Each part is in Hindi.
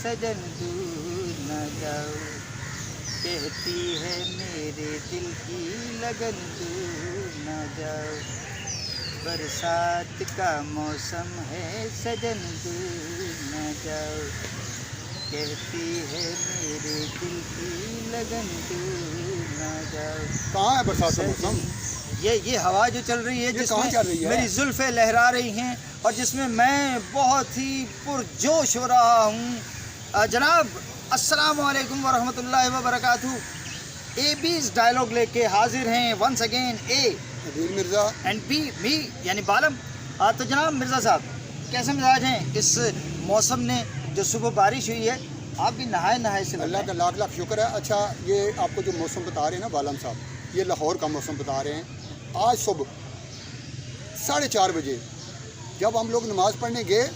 सजन दूर न जाओ, कहती है मेरे दिल की लगन दूर न जाओ, बरसात का मौसम है सजन दूर न जाओ, कहती है मेरे दिल की लगन दूर न जाओ। कहाँ है बरसात का मौसम? ये हवा जो चल रही है कहाँ चल रही है? मेरी जुल्फ़ें लहरा रही हैं और जिसमें मैं बहुत ही पुरजोश हो रहा हूँ। जनाब अस्सलाम वालेकुम वरहमतुल्लाहि वबरकातुहू। एबीज़ डायलॉग लेके हाजिर हैं once again Adeel Mirza and be me यानी बालम। तो जनाब मिर्ज़ा साहब कैसे मिजाज हैं इस मौसम ने? जो सुबह बारिश हुई है आप भी नहाए से अल्लाह का लाख लाख शुक्र है। अच्छा, ये आपको जो मौसम बता रहे हैं ना बालम साहब, ये लाहौर का मौसम बता रहे हैं। आज सुबह 4:30 बजे जब हम लोग नमाज़ पढ़ने गए,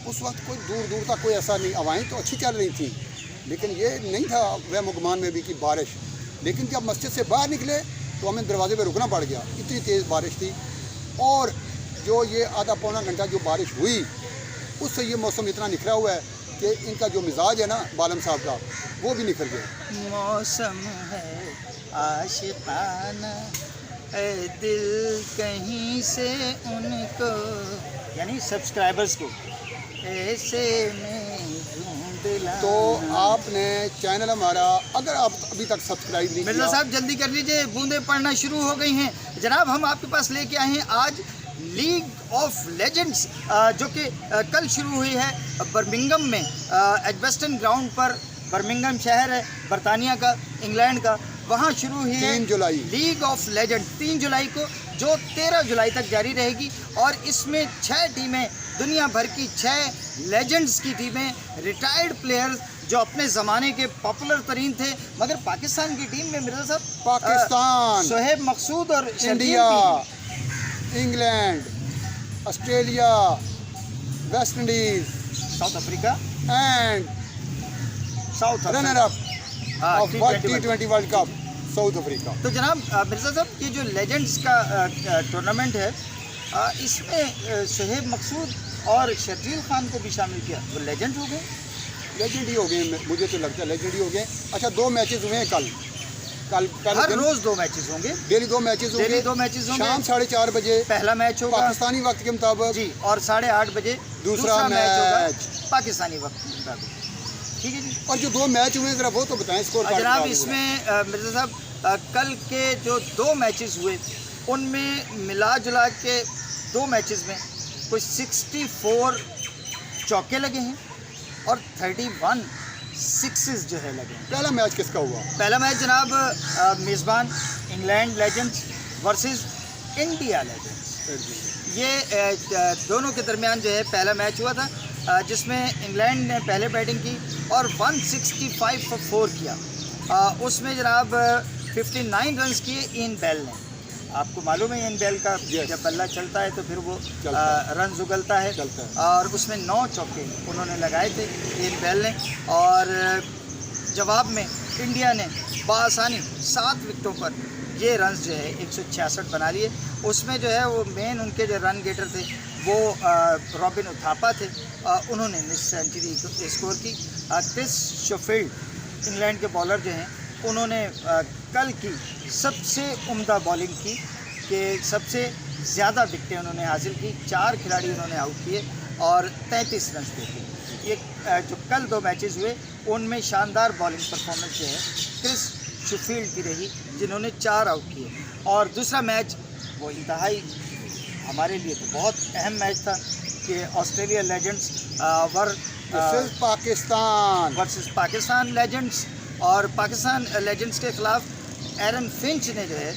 उस वक्त कोई दूर दूर तक कोई ऐसा नहीं, हवाएं तो अच्छी चल रही थी, लेकिन ये नहीं था वह मुगमान में भी कि बारिश। लेकिन जब मस्जिद से बाहर निकले तो हमें दरवाजे पे रुकना पड़ गया, इतनी तेज़ बारिश थी। और जो ये आधा पौना घंटा जो बारिश हुई, उससे ये मौसम इतना निखरा हुआ है कि इनका जो मिजाज है ना बालम साहब का, वो भी निखर गया। मौसम है आशिकाना, ए दिल कहीं से उनको यानी सब्सक्राइबर्स को ऐसे में ढूंढ लाना। तो आपने चैनल हमारा, अगर आप अभी तक सब्सक्राइब नहीं मिर्ज़ा किया, साहब जल्दी कर लीजिए, बूंदें पड़ना शुरू हो गई हैं। जनाब हम आपके पास लेके आए हैं आज लीग ऑफ लेजेंड्स, जो कि कल शुरू हुई है बर्मिंघम में, एडवेस्टन ग्राउंड पर। बर्मिंघम शहर है बरतानिया का, इंग्लैंड का, वहाँ शुरू हुई है 3 जुलाई लीग ऑफ लेजेंड 3 जुलाई को, जो 13 जुलाई तक जारी रहेगी। और इसमें 6 टीमें, दुनिया भर की 6 लेजेंड्स की टीमें, रिटायर्ड प्लेयर्स जो अपने ज़माने के पॉपुलर तरीन थे। मगर पाकिस्तान की टीम में मिर्ज़ा साहब पाकिस्तान, शोहेब मकसूद और India, England, Australia, West Indies, south Africa and runner up of T20 world cup south Africa. तो जनाब मिर्ज़ा साहब ये जो लेजेंड्स का टूर्नामेंट है, इसमें शोहेब मकसूद और शर्जील खान को भी शामिल किया, वो लेजेंड हो गए। लेजेंड ही हो गए, मुझे तो लगता है लेजेंड ही हो गए। अच्छा, 2 मैचेस हुए हैं कल हर रोज 2 मैचेस होंगे, डेली 2 मैचेस होंगे। शाम 4:30 बजे पहला मैच होगा पाकिस्तानी वक्त के मुताबिक जी, और 8:30 बजे दूसरा मैच होगा पाकिस्तानी वक्त के मुताबिक। ठीक है जी। और जो 2 मैच हुए जरा वो तो बताएं स्कोर। जनाब इसमें मिर्ज़ा साहब कल के जो 2 मैचेस हुए, उनमें मिला जुला के 2 मैचेस में कोई 64 चौके लगे हैं और 31 सिक्सेस जो है लगे हैं। पहला मैच किसका हुआ? पहला मैच जनाब मेज़बान England legends versus India legends, ये दोनों के दरमियान जो है पहला मैच हुआ था, जिसमें इंग्लैंड ने पहले बैटिंग की और 165 for 4 किया। उसमें जनाब 59 रन्स किए इन बेल ने। आपको मालूम है इन बेल का जब बल्ला चलता है तो फिर वो रन उगलता है, और उसमें 9 चौके उन्होंने लगाए थे इन बेल ने। और जवाब में इंडिया ने बआसानी 7 विकेटों पर ये रन्स जो है 166 बना लिए। उसमें जो है वो मेन उनके जो रन गेटर थे वो रॉबिन उथापा थे, उन्होंने सेंचुरी स्कोर की। क्रिस शोफील्ड इंग्लैंड के बॉलर जो हैं, उन्होंने कल की सबसे उम्दा बॉलिंग की, कि सबसे ज़्यादा विकेटें उन्होंने हासिल की। 4 खिलाड़ी उन्होंने आउट किए और 33 रन देखे। ये जो कल 2 मैचेस हुए उनमें शानदार बॉलिंग परफॉर्मेंस जो है क्रिस शोफील्ड की रही, जिन्होंने 4 आउट किए। और दूसरा मैच वो इंतहाई हमारे लिए तो बहुत अहम मैच था कि Australia legends versus Pakistan legends, और पाकिस्तान लेजेंड्स के ख़िलाफ़ एरन फिंच ने जो है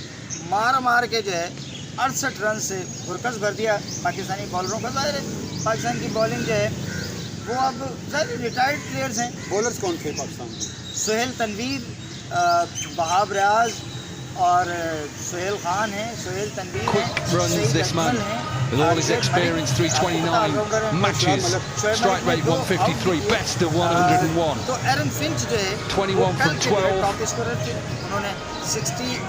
मार के जो है 68 रन से भुरकस भर दिया पाकिस्तानी बॉलरों का। ज़ाहिर है पाकिस्तान की बॉलिंग जो है वो अब ज़ाहिर रिटायर्ड प्लेयर्स हैं। बॉलर्स कौन थे पाकिस्तान? सुहेल तनवीर, वहाब रियाज और सोहेल खान है, सोहेल तनवीर है, runs Saeed this Akmal man है, with all his Sheikh experience, Malik, 329 matches, Shoaib strike Malik rate ने 153, दो best of आउट 101. तो एरन फिंच जो है 21 from 12. टॉप स्कोरर थे, उन्होंने 68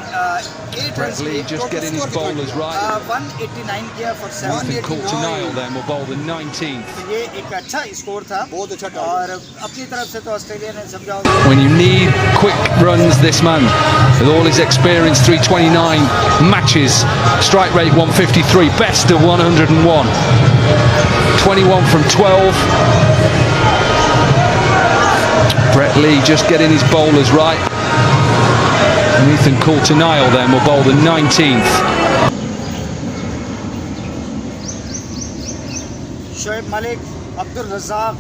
Brett Lee just getting his bowlers right. 189 किया for Nathan 7. Coulter-Nile then will bowl the 19th. ये एक अच्छा स्कोर था बहुत अच्छा टारगेट। और अपनी तरफ से तो ऑस्ट्रेलिया ने समझा When you need quick runs, this man, with all his experience, 329 matches, strike rate 153, best of 101. 21 from 12. Brett Lee just getting his bowlers right. Nathan Coulter-Nile then will bowl the 19th. Shoaib Malik, Abdul Razzaq,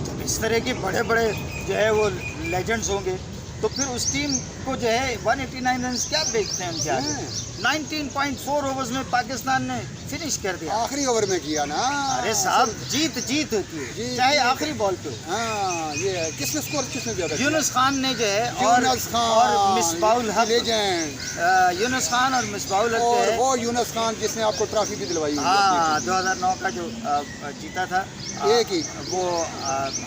जब इस तरह के बड़े बड़े जो है वो लेजेंड्स होंगे तो फिर उस टीम को जो है 189 रन क्या देखते हैं उनके आगे। 19.4 ओवर्स में पाकिस्तान ने फिनिश कर दिया। आखिरी ओवर में किया ना। अरे साहब, जीत होती है, चाहे आखिरी बॉल पे हो। हाँ, ये है। किसने स्कोर किसने दिया था? यूनुस खान ने जो है यूनुस खान और मिसबाउल हक, लेजेंड। यूनुस खान और मिसबाउल हक जो और है, वो यूनुस खान जिसने आपको ट्रॉफी भी दिलवाई हुई है हाँ, अपनी 2009 का जो जीता था, एक ही। वो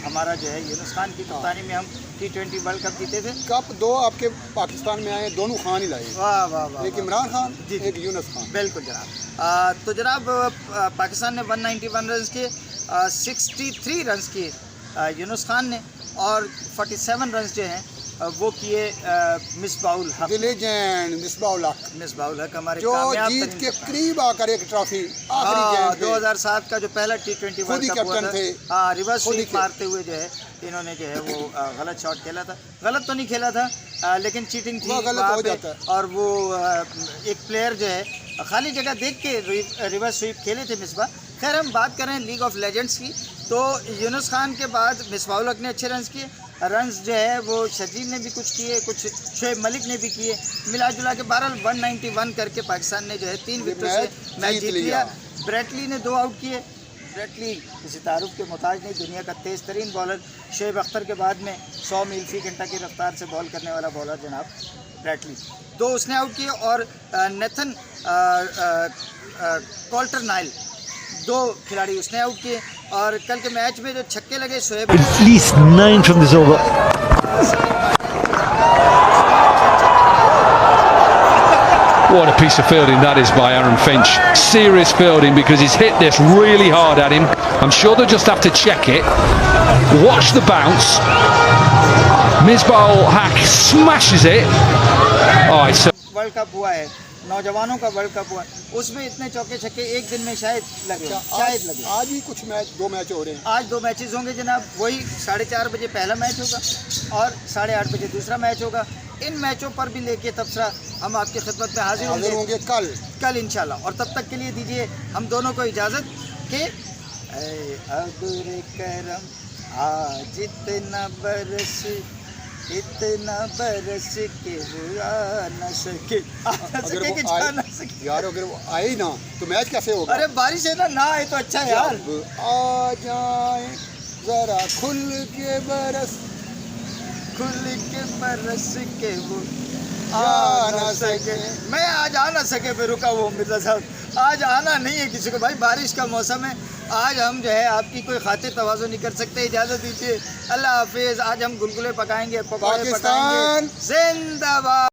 हमारा जो है यूनुस खान की कप्तानी में हम T20 वर्ल्ड कप जीते थे। कप दो आपके पाकिस्तान में आए, दोनों खान ही लाए। वाह वाह वाह, एक इमरान खान, जी, एक यूनुस खान। बिल्कुल जनाब। तो जनाब पाकिस्तान ने 191 रन किए, 63 रन किए यूनुस खान ने और 47 रन जो हैं वो किए मिसबाउल हक। लेजेंड मिसबाउल हक मिसबाउल हक हमारे जो कामयाब जीत तरीन के कप्तान। करीब आकर एक ट्रॉफी आखिरी गेम पे 2007 का जो पहला T20 खुद ही वर्ल्ड कप हुआ कैप्टन था, थे। हाँ, रिवर्स खुद ही स्वीप मारते हुए जो है इन्होंने जो है वो गलत शॉट खेला था। गलत तो नहीं खेला था, लेकिन चीटिंग थी वो गलत वहाँ हो पे। जाता है। और वो एक प्लेयर जो है खाली जगह देख के रिवर्स स्वीप खेले थे मिसबा। खैर, हम बात करें लीग ऑफ लेजेंड्स की, तो यूनुस खान के बाद मिसबाउल हक ने अच्छे रन किए। रन्स जो है वो शजील ने भी कुछ किए, कुछ शोएब मलिक ने भी किए। मिला जुला के बहरहाल 191 करके पाकिस्तान ने जो है 3 विकेटों से मैच जीत लिया। ब्रेट ली ने 2 आउट किए। ब्रेट ली किसी तारुफ के मोहताज नहीं, दुनिया का तेज़ तरीन बॉलर। शोएब अख्तर के बाद में 100 मील फी घंटा की रफ्तार से बॉल करने वाला बॉलर जनाब ब्रेट ली। 2 उसने आउट किए और नेथन कोल्टर-नाइल 2 खिलाड़ी उसने आउट किए। और कल के मैच में जो छक्के लगे Shoaib, At least 9 from this over. What a piece of fielding that is by Aaron Finch. Serious fielding because he's hit this really hard at him. I'm sure they'll just have to check it. Watch the bounce. Misbah Haq smashes it. Oh, it's so world cup हुआ है, नौजवानों का वर्ल्ड कप हुआ है, उसमें इतने चौके छक्के एक दिन में शायद लगे। आज ही कुछ मैच, 2 मैच हो रहे हैं। आज 2 मैचेस होंगे जनाब। वही 4:30 बजे पहला मैच होगा और 8:30 बजे दूसरा मैच होगा। इन मैचों पर भी लेके तबसरा हम आपकी खिदमत में हाजिर होंगे कल इंशाल्लाह। और तब तक के लिए दीजिए हम दोनों को इजाज़त कि अब्दुल करम आज इतना बरस के बुरा न सके, यार अगर वो आए ना तो मैच कैसे होगा? अरे बारिश है ना आए तो अच्छा है यार। जब आ जाए जरा खुल के बरस के वो आ ना सके। मैं आज आ ना सके पे रुका वो मिर्जा साहब, आज आना नहीं है किसी को भाई, बारिश का मौसम है। आज हम जो है आपकी कोई खातिर तवाज़ो नहीं कर सकते, इजाज़त दीजिए। अल्लाह हाफिज़। आज हम गुलगुले पकाएंगे, पकौड़े पकाएंगे। पाकिस्तान जिंदाबाद।